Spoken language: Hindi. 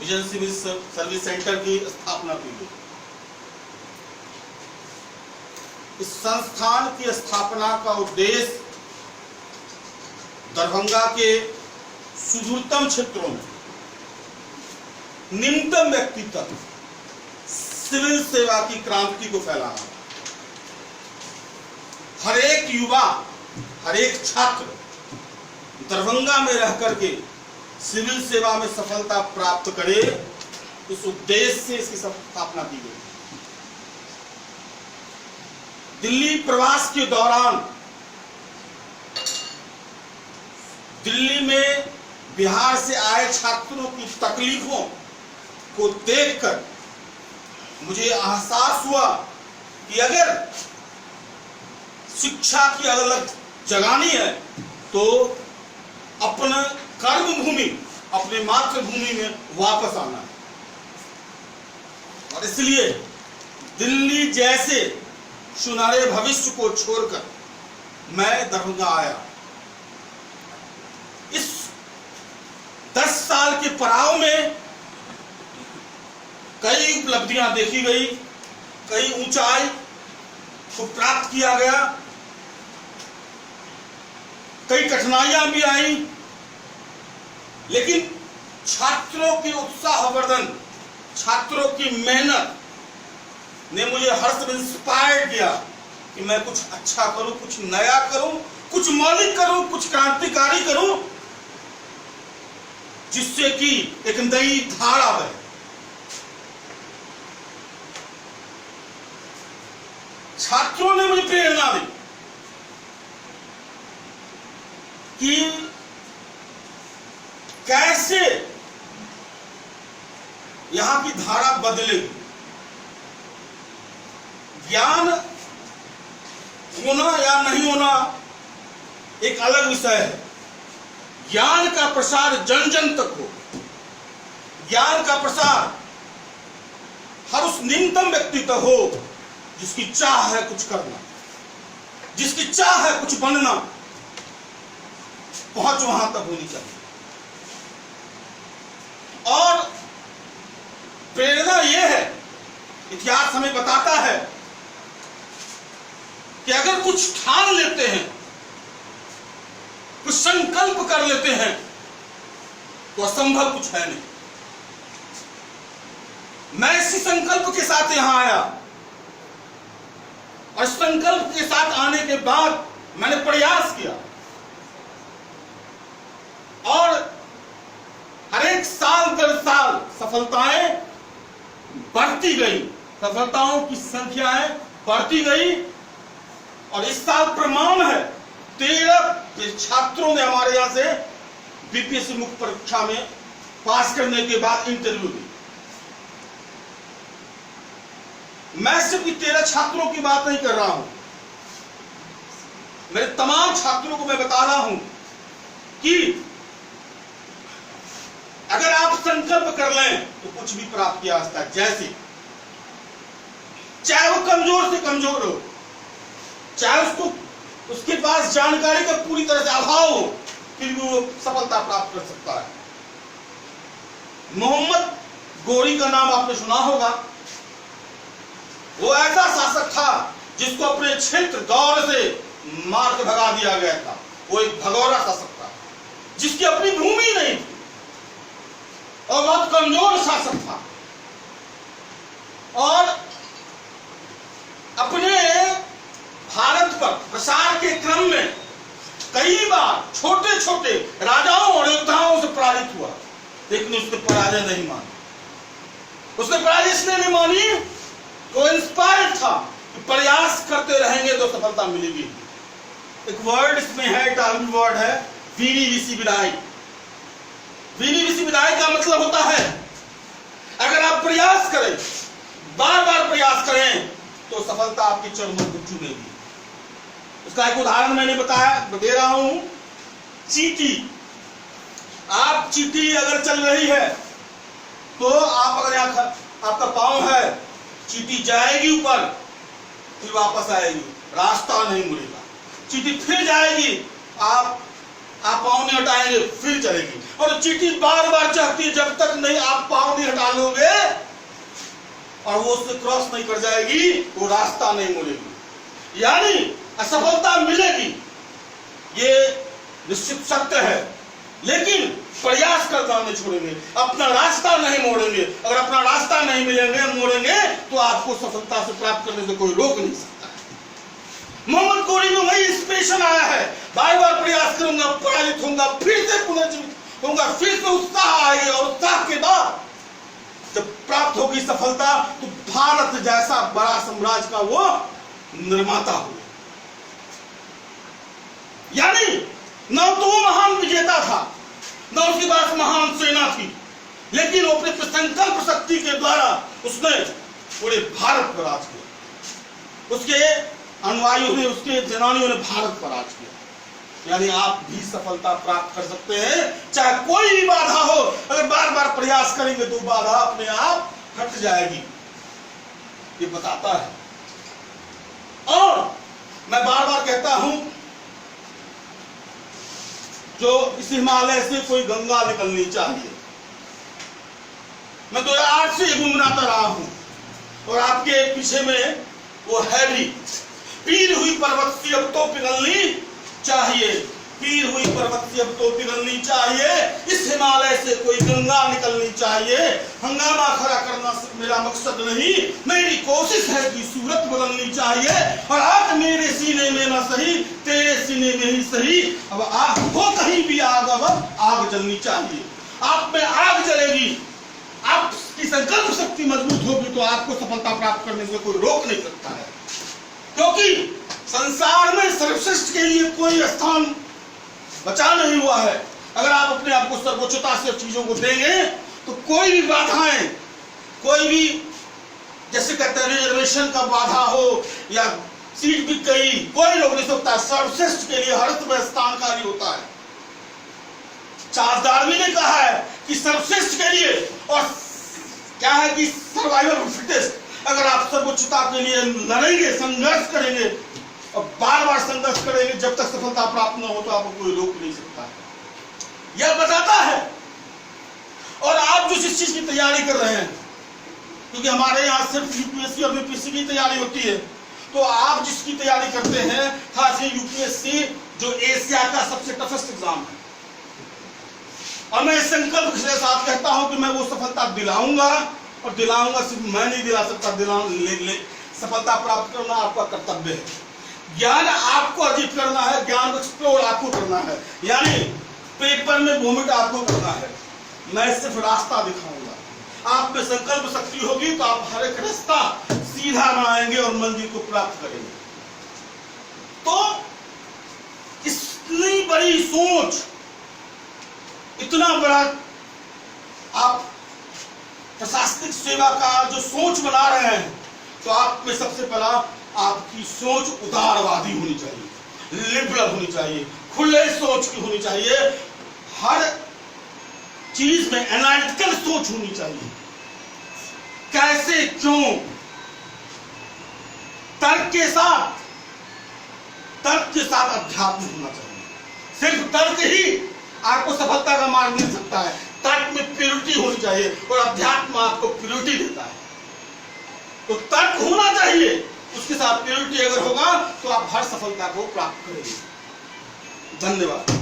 विजन सिविल सर्विस सेंटर की स्थापना की गई। इस संस्थान की स्थापना का उद्देश्य दरभंगा के सुदूरतम क्षेत्रों में निम्नतम व्यक्ति तक सिविल सेवा की क्रांति को फैलाना। हर एक युवा, हर एक छात्र दरभंगा में रह करके सिविल सेवा में सफलता प्राप्त करे, इस उद्देश्य से इसकी स्थापना की गई। दिल्ली प्रवास के दौरान दिल्ली में बिहार से आए छात्रों की तकलीफों को देखकर मुझे एहसास हुआ कि अगर शिक्षा की अलग जगानी है तो अपना कर्मभूमि, अपने मातृभूमि में वापस आना है। और इसलिए दिल्ली जैसे सुनहरे भविष्य को छोड़कर मैं दरभंगा आया। इस 10 साल के पड़ाव में कई उपलब्धियां देखी गई, कई ऊंचाई को प्राप्त किया गया, कई कठिनाइयां भी आई, लेकिन छात्रों की उत्साहवर्धन, छात्रों की मेहनत ने मुझे हर समय इंस्पायर किया कि मैं कुछ अच्छा करूं, कुछ नया करूं, कुछ मौलिक करूं, कुछ क्रांतिकारी करूं, जिससे कि एक नई धारा बने। छात्रों ने मुझे प्रेरणा दी कि कैसे यहां की धारा बदलेगी। ज्ञान होना या नहीं होना एक अलग विषय है। ज्ञान का प्रसार जन जन तक हो, ज्ञान का प्रसार हर उस न्यूनतम व्यक्ति तक हो जिसकी चाह है कुछ करना, जिसकी चाह है कुछ बनना, पहुंच वहां तक होनी चाहिए। और प्रेरणा यह है, इतिहास हमें बताता है कि अगर कुछ ठान लेते हैं, कुछ संकल्प कर लेते हैं, तो असंभव कुछ है नहीं। मैं इसी संकल्प के साथ यहां आया और संकल्प के साथ आने के बाद मैंने प्रयास किया और हर एक साल दर साल सफलताएं बढ़ती गई, सफलताओं की संख्याएं बढ़ती गई। और इस साल प्रमाण है, 13 छात्रों ने हमारे यहां से बीपीएससी मुख्य परीक्षा में पास करने के बाद इंटरव्यू दी। मैं सिर्फ 13 छात्रों की बात नहीं कर रहा हूं, मेरे तमाम छात्रों को मैं बता रहा हूं कि अगर आप संकल्प कर लें तो कुछ भी प्राप्त किया जा सकता है। जैसे चाहे वो कमजोर से कमजोर हो, चाहे उसको उसके पास जानकारी का पूरी तरह से अभाव हो, फिर भी वो सफलता प्राप्त कर सकता है। मोहम्मद गोरी का नाम आपने सुना होगा। वो ऐसा शासक था जिसको अपने क्षेत्र दौर से मार के भगा दिया गया था। वो एक भगौरा शासक था जिसकी अपनी भूमि नहीं थी और बहुत कमजोर शासक था। और अपने भारत पर प्रसार के क्रम में कई बार छोटे छोटे राजाओं और योद्धाओं से पराजित हुआ, लेकिन उसने पराजय नहीं मानी। उसने पराजय इसलिए नहीं मानी, वो इंस्पायर्ड था कि प्रयास करते रहेंगे तो सफलता मिलेगी। एक वर्ड इसमें है, इटालियन वर्ड है वीनी विसी विदाई। वीनी विसी विदाई का मतलब होता है अगर आप प्रयास करें, बार बार प्रयास करें, तो सफलता आपके चरणों को चूमेगी। उसका एक उदाहरण मैंने बताया, दे रहा हूं। चींटी, आप चींटी अगर चल रही है तो आप अगर यहां आपका पांव है, चींटी जाएगी ऊपर, फिर वापस आएगी, रास्ता नहीं मुड़ेगा। चींटी फिर जाएगी, आप आप पाँव नहीं हटाएंगे फिर चलेगी। और चींटी बार बार चाहती है, जब तक नहीं आप पाँव नहीं हटा लोगे और वो उससे क्रॉस नहीं कर जाएगी, वो रास्ता नहीं मोड़ेगी, यानी असफलता मिलेगी, ये निश्चित सत्य है। लेकिन प्रयास करना नहीं छोड़ेंगे, अपना रास्ता नहीं मोड़ेंगे। अगर अपना रास्ता नहीं मिलेंगे, मोड़ेंगे, तो आपको सफलता से प्राप्त करने से कोई रोक नहीं सकता है। मोहम्मद कोरी में वही इंस्पिरेशन आया है, बार बार प्रयास करूंगा, पराजित होऊंगा, फिर से पुनर्जीवित होऊंगा, फिर से उत्साह आएगी, और उत्साह के बाद जब प्राप्त होगी सफलता, तो भारत जैसा बड़ा साम्राज्य का वो निर्माता हुआ। यानी न तो वो महान विजेता था, न उसके पास महान सेना थी, लेकिन वो अपने संकल्प शक्ति के द्वारा उसने पूरे भारत पर राज किया। उसके अनुयायियों ने, उसके सेनानियों ने भारत पर राज किया। यानी आप भी सफलता प्राप्त कर सकते हैं, चाहे कोई भी बाधा हो। अगर बार बार प्रयास करेंगे तो बाधा अपने आप हट जाएगी, ये बताता है। और मैं बार बार कहता हूं, जो इस हिमालय से कोई गंगा निकलनी चाहिए। मैं 2008 से गुनगुनाता रहा हूं, और आपके पीछे में वो है भी, पीर हुई पर्वत से अब तो पिघलनी चाहिए, पीर हुई पर्वत से अब तो पिघलनी चाहिए, इस हिमालय से कोई गंगा निकलनी चाहिए। हंगामा खड़ा करना मेरा मकसद नहीं, मेरी कोशिश है कि सूरत बदलनी चाहिए। और आग मेरे सीने में न सही, तेरे सीने में ही सही, अब आग हो कहीं भी आग, अब आग जलनी चाहिए। आप में आग जलेगी, आपकी संकल्प शक्ति मजबूत होगी, तो आपको सफलता प्राप्त करने से कोई रोक नहीं सकता है। क्योंकि संसार में सर्वश्रेष्ठ के लिए कोई स्थान बचा नहीं हुआ है। अगर आप अपने आप को सर्वोच्चता से चीजों को देंगे, तो कोई भी बाधाएं, कोई भी, जैसे कहते हैं रिजर्वेशन का बाधा हो या सीट बिक गई, कोई रोक नहीं सकता। सर्वश्रेष्ठ के लिए हर समय स्थानकारी होता है। चार्ल्स डार्विन ने कहा है कि सर्वश्रेष्ठ के लिए, और क्या है कि सर्वाइवल ऑफ फिटेस्ट, अगर आप सर्वोच्चता के लिए लड़ेंगे, संघर्ष करेंगे और बार बार संघर्ष करेंगे, जब तक सफलता प्राप्त न हो, तो आपको कोई रोक नहीं सकता। यह बताता है। और आप जो जिस चीज की तैयारी कर रहे हैं, क्योंकि हमारे यहाँ सिर्फ यूपीएससी और यूपीएससी की तैयारी होती है, तो आप जिसकी तैयारी करते हैं, खास ये यूपीएससी जो एशिया का सबसे टफेस्ट एग्जाम है, और मैं इस संकल्प के साथ कहता हूं कि मैं वो सफलता दिलाऊंगा, और दिलाऊंगा सिर्फ मैं नहीं दिला सकता, सफलता प्राप्त करना आपका कर्तव्य है। ज्ञान आपको अर्जित करना है, ज्ञान एक्सप्लोर आपको करना है, यानी पेपर में वोमिट आपको करना है। मैं सिर्फ रास्ता दिखाऊंगा। आप में संकल्प शक्ति होगी तो आप हर एक रास्ता सीधा बनाएंगे और मंजिल को प्राप्त करेंगे। तो इतनी बड़ी सोच, इतना बड़ा आप प्रशासनिक सेवा का जो सोच बना रहे हैं, तो आप में सबसे पहला आपकी सोच उदारवादी होनी चाहिए, लिबरल होनी चाहिए, खुले सोच की होनी चाहिए, हर चीज में एनालिटिकल सोच होनी चाहिए। कैसे, क्यों, तर्क के साथ अध्यात्म होना चाहिए। सिर्फ तर्क ही आपको सफलता का मार्ग मिल सकता है, तर्क में प्योरिटी होनी चाहिए, और अध्यात्म आपको प्योरिटी देता है। तो तर्क होना चाहिए, उसके साथ प्योरिटी अगर होगा तो आप हर सफलता को प्राप्त करेंगे। धन्यवाद।